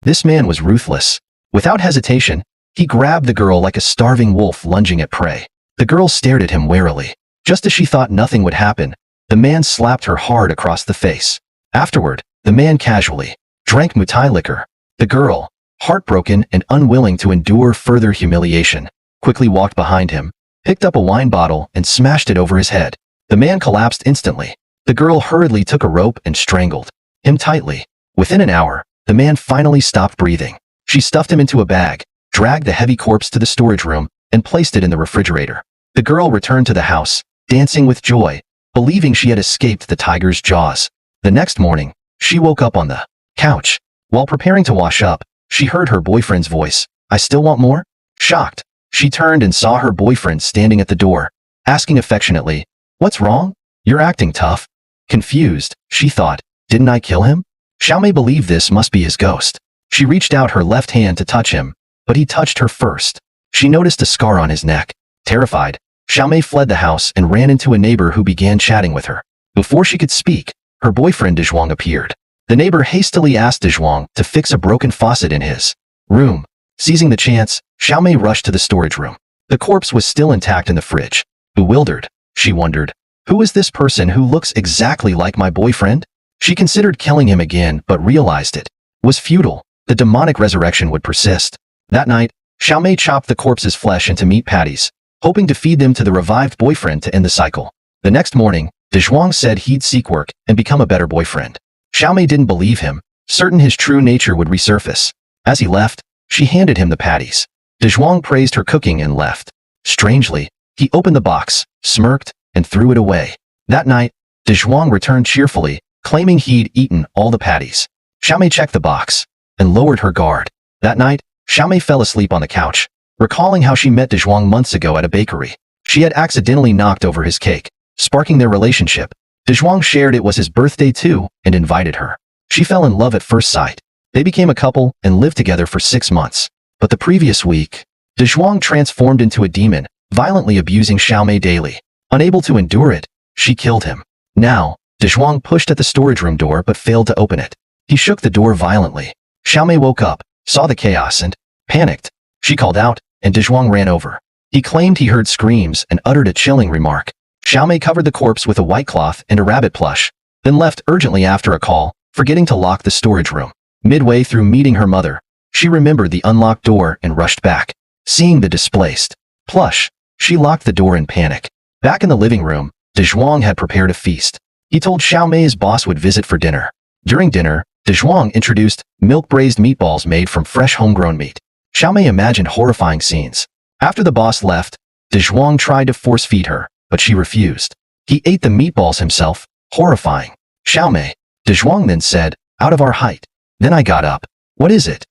This man was ruthless. Without hesitation, he grabbed the girl like a starving wolf lunging at prey. The girl stared at him warily. Just as she thought nothing would happen, the man slapped her hard across the face. Afterward, the man casually drank Mutai liquor. The girl, heartbroken and unwilling to endure further humiliation, quickly walked behind him, picked up a wine bottle and smashed it over his head. The man collapsed instantly. The girl hurriedly took a rope and strangled him tightly. Within an hour, the man finally stopped breathing. She stuffed him into a bag, dragged the heavy corpse to the storage room, and placed it in the refrigerator. The girl returned to the house, dancing with joy, believing she had escaped the tiger's jaws. The next morning, she woke up on the couch. While preparing to wash up, she heard her boyfriend's voice. "I still want more?" Shocked, she turned and saw her boyfriend standing at the door, asking affectionately, "What's wrong? You're acting tough." Confused, she thought, "Didn't I kill him?" Xiao Mei believed this must be his ghost. She reached out her left hand to touch him, but he touched her first. She noticed a scar on his neck. Terrified, Xiao Mei fled the house and ran into a neighbor who began chatting with her. Before she could speak, her boyfriend Dezhuang appeared. The neighbor hastily asked Dezhuang to fix a broken faucet in his room. Seizing the chance, Xiao Mei rushed to the storage room. The corpse was still intact in the fridge. Bewildered, she wondered, "Who is this person who looks exactly like my boyfriend?" She considered killing him again but realized it was futile. The demonic resurrection would persist. That night, Xiao Mei chopped the corpse's flesh into meat patties, hoping to feed them to the revived boyfriend to end the cycle. The next morning, Dezhuang said he'd seek work and become a better boyfriend. Xiao Mei didn't believe him, certain his true nature would resurface. As he left, she handed him the patties. Dezhuang praised her cooking and left. Strangely, he opened the box, smirked, and threw it away. That night, Dezhuang returned cheerfully, claiming he'd eaten all the patties. Xiao Mei checked the box and lowered her guard. That night, Xiao Mei fell asleep on the couch, recalling how she met Dezhuang months ago at a bakery. She had accidentally knocked over his cake, sparking their relationship. Dezhuang shared it was his birthday too and invited her. She fell in love at first sight. They became a couple and lived together for 6 months. But the previous week, Dezhuang transformed into a demon, violently abusing Xiao Mei daily. Unable to endure it, she killed him. Now, Dezhuang pushed at the storage room door but failed to open it. He shook the door violently. Xiao Mei woke up, saw the chaos and panicked. She called out, and Dezhuang ran over. He claimed he heard screams and uttered a chilling remark. Xiao Mei covered the corpse with a white cloth and a rabbit plush, then left urgently after a call, forgetting to lock the storage room. Midway through meeting her mother, she remembered the unlocked door and rushed back. Seeing the displaced plush, she locked the door in panic. Back in the living room, Dezhuang had prepared a feast. He told Xiao Mei his boss would visit for dinner. During dinner, Dezhuang introduced milk-braised meatballs made from fresh homegrown meat. Xiao Mei imagined horrifying scenes. After the boss left, Dezhuang tried to force-feed her, but she refused. He ate the meatballs himself, horrifying Xiao Mei. Dezhuang then said, "Out of our height." Then I got up. "What is it?"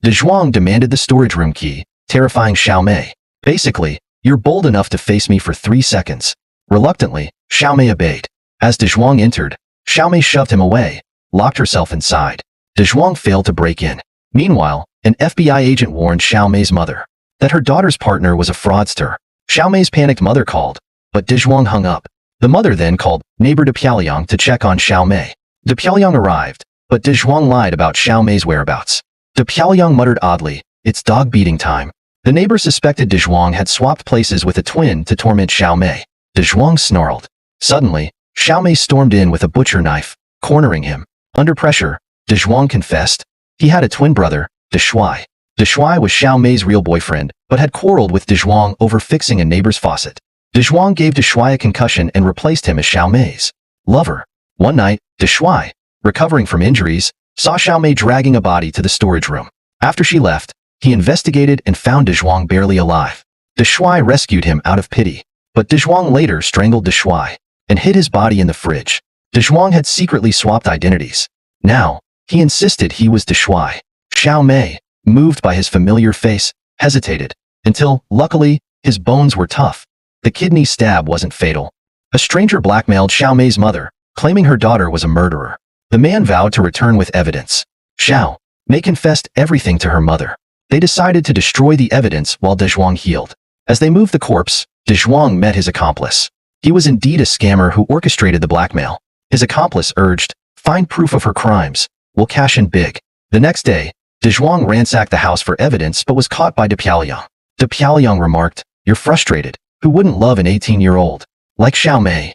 Dezhuang demanded the storage room key, terrifying Xiao Mei. "Basically, you're bold enough to face me for 3 seconds." Reluctantly, Xiao Mei obeyed. As Dezhuang entered, Xiao Mei shoved him away, locked herself inside. Dezhuang failed to break in. Meanwhile, an FBI agent warned Xiao Mei's mother that her daughter's partner was a fraudster. Xiao Mei's panicked mother called, but Dezhuang hung up. The mother then called neighbor Betrayal to check on Xiao Mei. Betrayal arrived, but Dezhuang lied about Xiao Mei's whereabouts. Betrayal muttered oddly, "It's dog beating time." The neighbor suspected Dezhuang had swapped places with a twin to torment Xiao Mei. Dezhuang snarled. Suddenly, Xiao Mei stormed in with a butcher knife, cornering him. Under pressure, Dezhuang confessed. He had a twin brother, Deshuai. Deshuai was Xiao Mei's real boyfriend, but had quarreled with Dezhuang over fixing a neighbor's faucet. Dezhuang gave Deshuai a concussion and replaced him as Xiao Mei's lover. One night, Deshuai, recovering from injuries, saw Xiao Mei dragging a body to the storage room. After she left, he investigated and found Dezhuang barely alive. Deshuai rescued him out of pity, but Dezhuang later strangled Deshuai and hid his body in the fridge. Dezhuang had secretly swapped identities. Now, he insisted he was Deshuai. Xiao Mei, moved by his familiar face, hesitated, until, luckily, his bones were tough. The kidney stab wasn't fatal. A stranger blackmailed Xiao Mei's mother, claiming her daughter was a murderer. The man vowed to return with evidence. Xiao Mei confessed everything to her mother. They decided to destroy the evidence while Dezhuang healed. As they moved the corpse, Dezhuang met his accomplice. He was indeed a scammer who orchestrated the blackmail. His accomplice urged, "Find proof of her crimes. We'll cash in big." The next day, De Zhuang ransacked the house for evidence but was caught by De Piaoliang. De Piaoliang remarked, "You're frustrated. Who wouldn't love an 18-year-old? Like Xiao Mei?"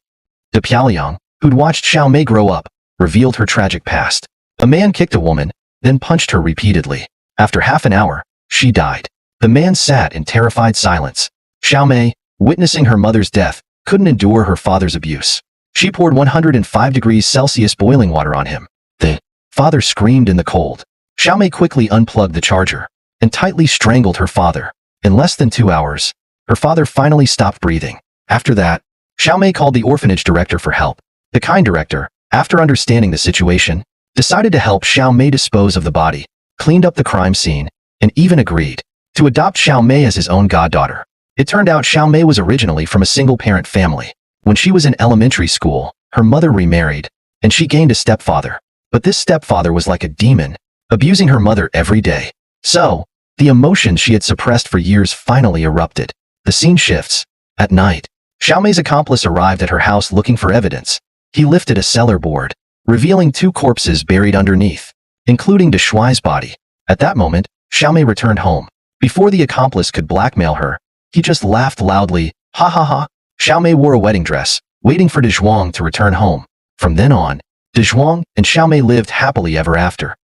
De Piaoliang, who'd watched Xiao Mei grow up, revealed her tragic past. A man kicked a woman, then punched her repeatedly. After half an hour, she died. The man sat in terrified silence. Xiao Mei, witnessing her mother's death, couldn't endure her father's abuse. She poured 105 degrees Celsius boiling water on him. The father screamed in the cold. Xiao Mei quickly unplugged the charger and tightly strangled her father. In less than 2 hours, her father finally stopped breathing. After that, Xiao Mei called the orphanage director for help. The kind director, after understanding the situation, decided to help Xiao Mei dispose of the body, cleaned up the crime scene, and even agreed to adopt Xiao Mei as his own goddaughter. It turned out Xiao Mei was originally from a single-parent family. When she was in elementary school, her mother remarried, and she gained a stepfather. But this stepfather was like a demon, abusing her mother every day. So, the emotions she had suppressed for years finally erupted. The scene shifts. At night, Xiao Mei's accomplice arrived at her house looking for evidence. He lifted a cellar board, revealing 2 corpses buried underneath, including De Shuai's body. At that moment, Xiao Mei returned home. Before the accomplice could blackmail her, he just laughed loudly. Ha ha ha. Xiao Mei wore a wedding dress, waiting for De Zhuang to return home. From then on, De Zhuang and Xiao Mei lived happily ever after.